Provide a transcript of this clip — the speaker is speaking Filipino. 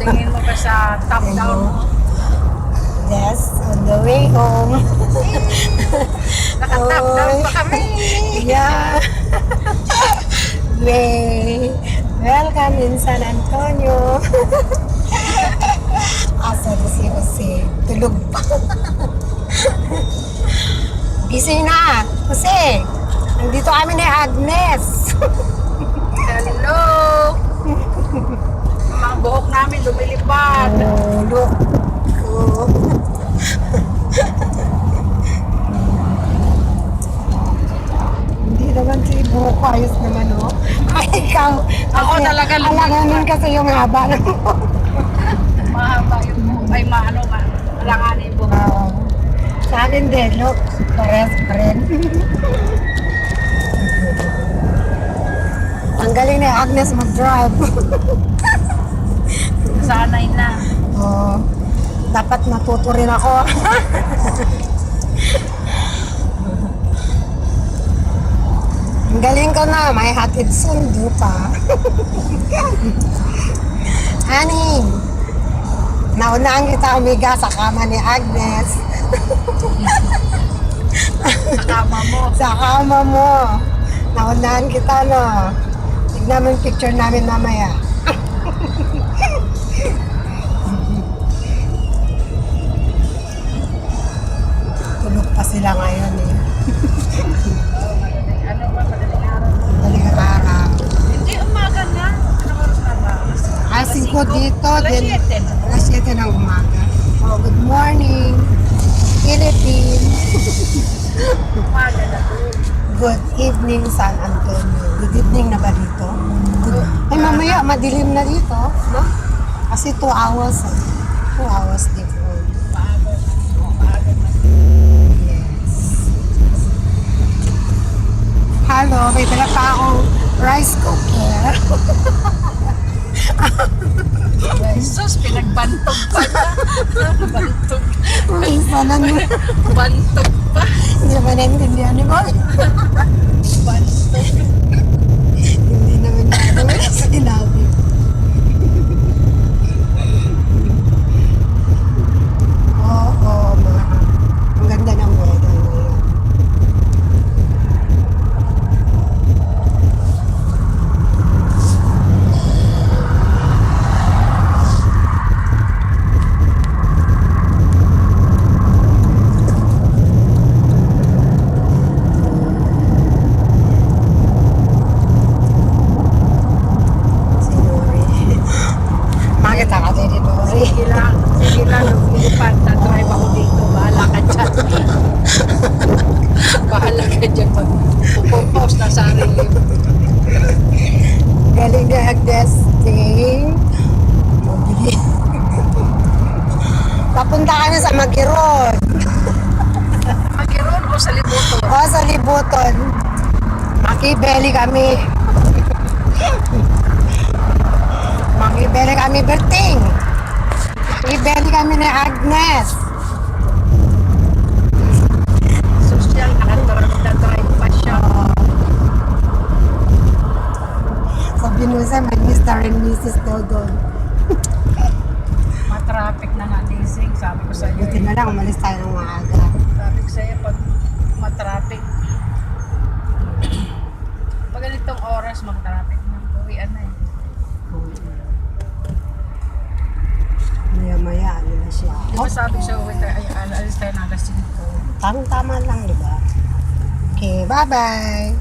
Tingin mo pa sa top down mo. Yes, on the way home. Naka-top down pa kami. Yeah. Way. Welcome in San Antonio. Asa na si Jose? Tulog pa. Gising na. Jose, nandito kami ni Agnes. Hello! Mga buhok namin lumilipad. Oh, look. Oh. Hindi naman si buhok ko. Ayos naman, oh. Ay, ikaw. Ako talaga alanganin kasi yung haba ng buhok. Mahaba yung buhok. Ay, malanganin yung buhok. Sa akin din, look. Pares pa rin. Ang galing ni Agnes mag-drive. Sanay na. Oh, dapat matuto rin ako. Ang galing ko na, may hatid sundo pa. Honey, naunahan kita umiga sa kama ni Agnes. Sa kama mo. Sa kama mo. Naunahan kita, no. Tignan mo yung picture namin mamaya. Tulog pa sila ngayon, eh. Ano ba? Madaling araw. Daling araw. Hindi, umaga na. Anong oras na ba? Alas 5 dito, Alas din 7. alas 7 ng umaga. Oh, good morning, Philippines. Umaga na doon. Good evening, San Antonio. Good evening na ba dito? Ay, mamaya, madilim na dito, no? Kasi 2 hours, 2 hours different. Maaga na. Maaga na. Yes. Hello, may dala pa akong rice cooker. Jesus, pinagbantog pa na. Bantog. May sana nyo. Bantog pa. Hindi naman naintindihan ni Boy. Bantog. Hindi naman natin sinabi. Oo, ang ganda ng weather ngayon. Si Nori. Makita ka din ni Nori. Sige lang. Sige lang. Lumilipad. Tatry ako dito. Bahala ka dyan. Bahala ka dyan. Pupupos na sarili mo. Galing na Agnes. Ting. Mabili. Papunta kami sa Magiron. Magiron o sa libuto? O, sa Libuton. Makibeli kami. Makibeli kami, Berting. Makibeli kami ni Agnes. Social. Nakatry pa siya. Sa Binusa, may Mr. and Mrs. daw doon. Matraffic na nga gising. Sabi ko sa'yo. Buti na lang, umalis tayo ng maaga. Sabi ko sa'yo pag matraffic. Pag ganitong oras mag-traffic na. Uwian na eh. Maya-maya, ano na siya. Di ba sabi ko sa'yo, wait, ay, alis tayo na alas 5. Tamang-tama lang, di ba? Okay, bye-bye.